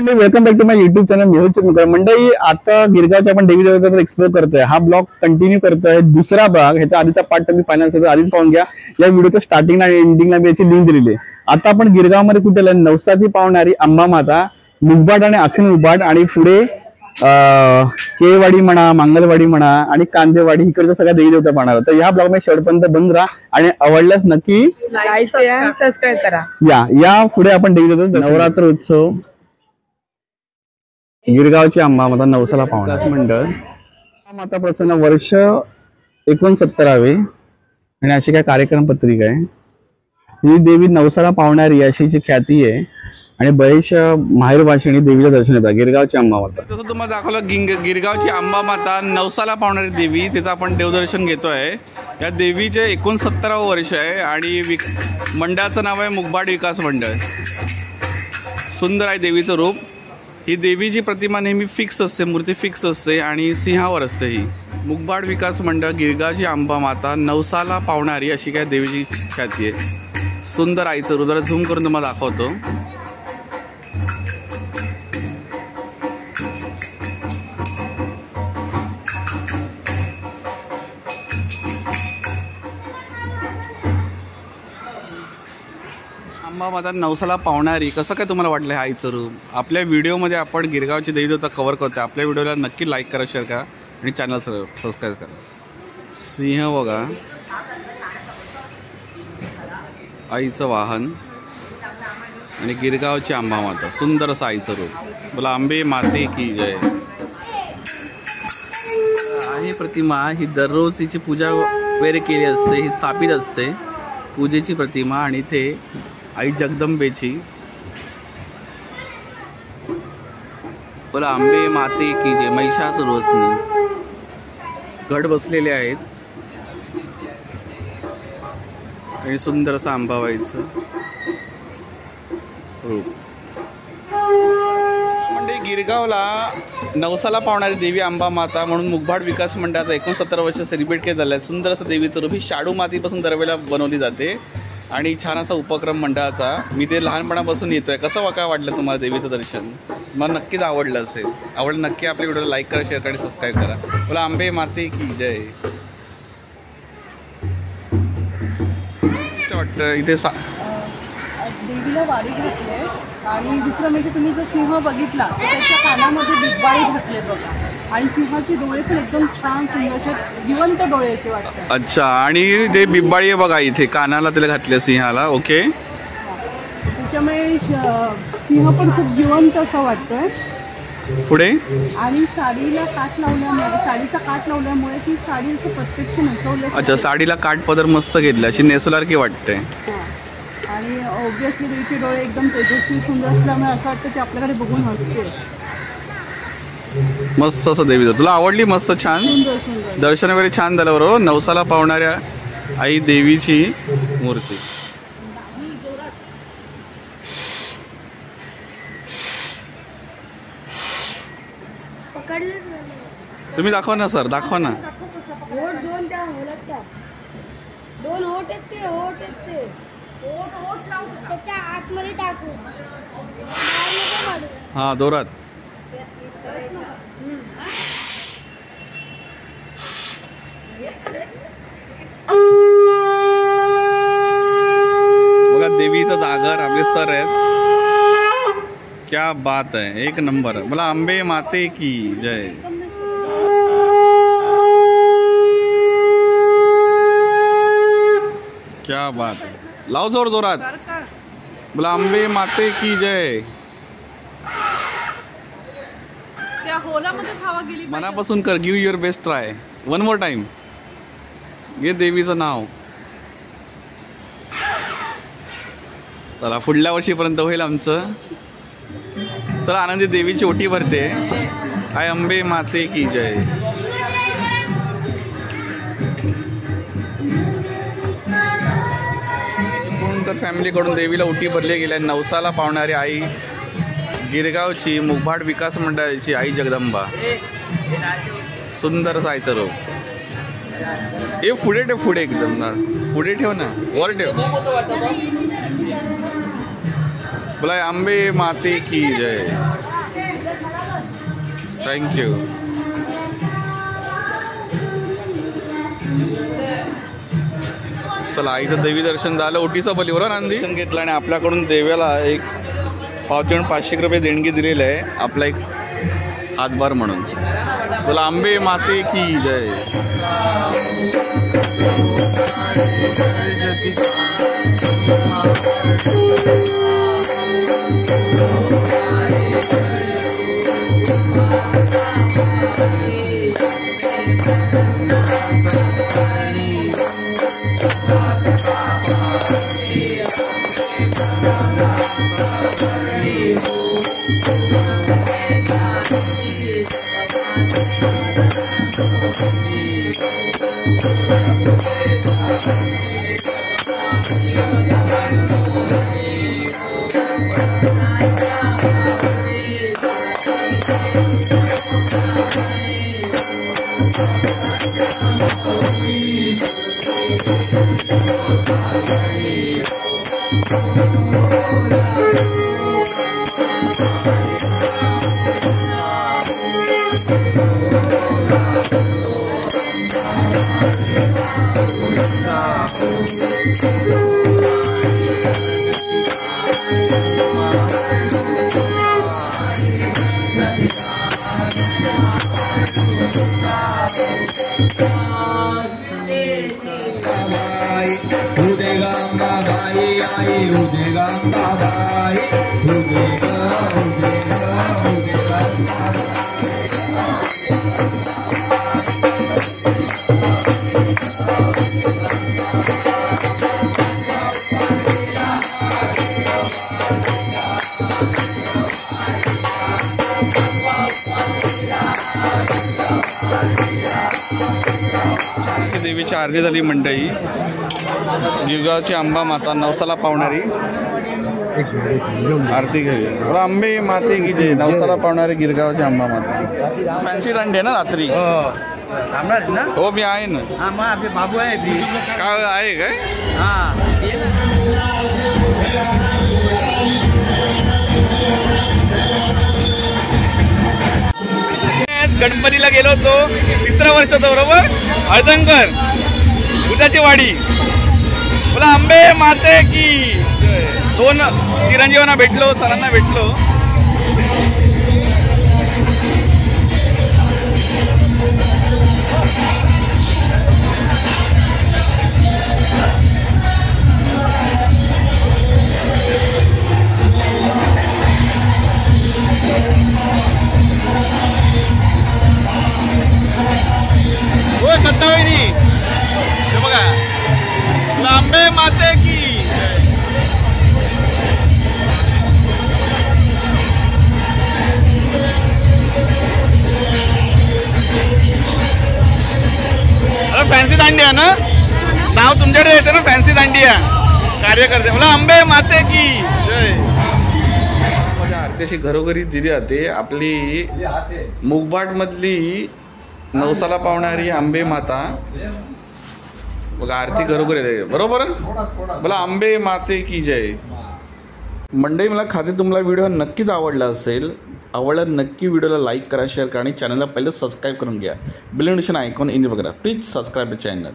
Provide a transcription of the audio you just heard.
मंडळी welcome back to my YouTube channel Mehul Chimankar. मंडळी आता गिरगावच्या आपण देवी देवता एक्सप्लोर करतोय। हा ब्लॉग कंटिन्यू करतोय। दुसरा भाग ह्याचा आधीचा पार्ट तुम्ही पाहिला असेल तर आधीच पाहून घ्या। या व्हिडिओच्या स्टार्टिंगला आणि एंडिंगला मी याची लिंक दिलेली आहे। आता आपण गिरगावमध्ये कुठे आलोय? नवसाची पावणारी अंबा माता, मुगबाट आणि अखिल मुगबाट आणि पुढे केवाडी म्हणा, मंगलवाडी म्हणा आणि कांदेवाडी इकडचं सगळ्या देवी देवता पाहणार आहोत। तर या ब्लॉग मध्ये शेवटपर्यंत बंद राहा आणि आवडल्यास नक्की लाईक शेअर सबस्क्राइब करा। या पुढे आपण देवी देवता नवरात्र उत्सव गिरगावची अंबा माता नवसाला पावणार मंडळ माता प्रसन्न वर्ष 69वे आणि अशी काय कार्यक्रम पत्रिका आहे। ही देवी नवसाला पावणारी अशीची ख्याती आहे आणि बरेचशा माहेर भाषणी देवीला दर्शन येतात। गिरगावची अंबा माता तसं तुम्हाला दाखवलं गिरगावची अंबा माता नवसाला पावणारी देवी, तिचं आपण देवदर्शन घेतोय। या देवीचे 69वे वर्ष आहे आणि मंडळाचं नाव आहे मुगबाट विकास मंडळ। सुंदर आहे देवीचं रूप। ही देवीची प्रतिमा नेहमी फिक्स असते, मूर्ती फिक्स असते आणि सिंहावर असते। ही मुगबाट विकास मंडळ गिरगावची अंबा माता नवसाला पावणारी अशी काय देवीची ख्याती आहे। सुंदर आईचं रूप जरा झूम करून तुम्हाला दाखवतो। अंबा माता नवसाला पावणारी कसं काय तुम्हाला वाटलं हे आईचं रूप? आपल्या व्हिडिओमध्ये आपण गिरगावची देवी देवता कव्हर करतो। आपल्या व्हिडिओला नक्की लाईक करा, शेअर करा आणि चॅनल सबस्क्राईब करा। सिंह बघा, आईचं वाहन आणि गिरगावची अंबा माता, सुंदर असं आईचं रूप। बोला अंबे माते की जय। ही प्रतिमा ही दररोज हिची पूजा वगैरे केली असते, ही स्थापित असते पूजेची प्रतिमा आणि इथे आई जगदंबेची। बोला अंबे माते की जय। महिषासुरवसनी गड बसलेले आहेत आणि सुंदर असं अंबाबाईचं रूप। म्हणजे गिरगावला नवसाला पावणारी देवी अंबा माता म्हणून मुगबाट विकास मंडळाचा 69 वर्ष सेलिब्रेट केलं झालं आहे। सुंदर असं देवीचं रूप। ही शाडू मातीपासून दरवेळेला बनवली जाते आणि छान असा उपक्रम मंडळाचा। मी ते लहानपणापासून येतोय। कसं काय वाटलं तुम्हाला देवीचं दर्शन? मला नक्कीच आवडलं असेल। आवडलं नक्की आपल्या व्हिडिओला लाईक करा, शेअर करा, सबस्क्राईब करा। बोला अंबे माते की जय। वाटतं इथे देवीला वारी घातले आणि दुसरं म्हणजे तुम्ही जर सिंह बघितला तर त्याच्या कानामध्ये बिगबारी घातले बघा आणि सिंहाचे डोळे पण एकदम छान सुंदर जिवंत डोळे असे वाटतात। अच्छा, आणि ते बिब्बाळी बघा इथे कानाला त्याला घातले सिंहाला। ओके, त्याच्यामुळे सिंह पण खूप जिवंत असं वाटतंय। पुढे आणि साडीला काठ लावल्यामुळे, साडीचा काठ लावल्यामुळे ती साडी असं प्रत्यक्ष नेसवली। अच्छा, साडीला काठ पदर मस्त घेतला, अशी नेसल्यासारखी वाटते। आणि ऑब्विसली देवीचे डोळे एकदम तेजस्वी सुंदर असल्यामुळे असं वाटतं की आपल्याकडे बघून हसते। मस्त असं देवीचं तुला आवडली? मस्त छान दर्शन वगैरे छान झालं बरोबर। नवसाला पावणाऱ्या आई देवीची मूर्ती। तुम्ही दाखवा ना सर, दाखवा ना। दोन होट आहेत ते, होट आहेत ते, होट लावून त्याच्या आतमध्ये टाकू। हा, दोरात बघा देवीचं जागर आपले सर आहेत। क्या बात आहे, एक नंबर। मला अंबे माते की जय। क्या बात है, लाव जोर जोरात। बोला अंबे माते की जय। त्या होलामध्ये खावा गेली मनापासून कर, give your best try. One more time घे देवीचं नाव। चला पुढल्या वर्षीपर्यंत होईल आमचं। चला आनंदी देवीची ओटी भरते। आय अंबे माते की जय। फॅमिलीकडून देवीला ओटी भरली गेल्या। नवसाला पावणारी आई गिरगावची मुगबाट विकास मंडळाची आई जगदंबा। सुंदर आईचं रूप। हे पुढे ठेव, पुढे एकदम ना, पुढे ठेव ना, वर ठेव। बोला अंबे माते की जय। थँक्यू. चला इथं देवी दर्शन झालं. ओटीचं बलीवर नांदी दर्शन घेतलं आणि आपल्याकडून देवाला एक पावतीवर 500 रुपये देणगी दिलेलं आहे आपला एक हातभार म्हणून. तुला आंबे माते की जय. देवीची आरती झाली मंडळी. गिरगावची अंबा माता नवसाला पावणारी आरती घ्यावी. बोला आंबे माते की जय. नवसाला पावणारी गिरगावची अंबा माता. फॅन्सी दांडी आहे ना रात्री. हो मी आहे ना. बाबू आहे काय आहे काय. गणपतीला गेलो होतो 3रं वर्ष होतं बरोबर. हळदंकर उद्याची वाडी. बोला आंबे माते की. 2 चिरंजीवांना भेटलो, सरांना भेटलो. सत्तावहिनी बघा. आंबे माते की. फॅन्सी दांडिया ना नाव तुमच्याकडे येतं ना. फॅन्सी दांडिया कार्यकर्ते. मला आंबे माते की जय. माझ्या आरती अशी घरोघरी दिली जाते. आपली मुगबाट मधली नवसाला पावणारी आंबे माता बघा आरती घरोघरी येते बरोबर. मला आंबे माते की जय. मंडळी मला खाते तुम्हाला व्हिडिओ नक्कीच आवडला असेल. आवडलं नक्की व्हिडिओला लाईक करा, शेअर करा आणि चॅनलला पहिलं सबस्क्राईब करून घ्या. बेल नोटिफिकेशन आयकॉन इन बघा. Please subscribe the channel.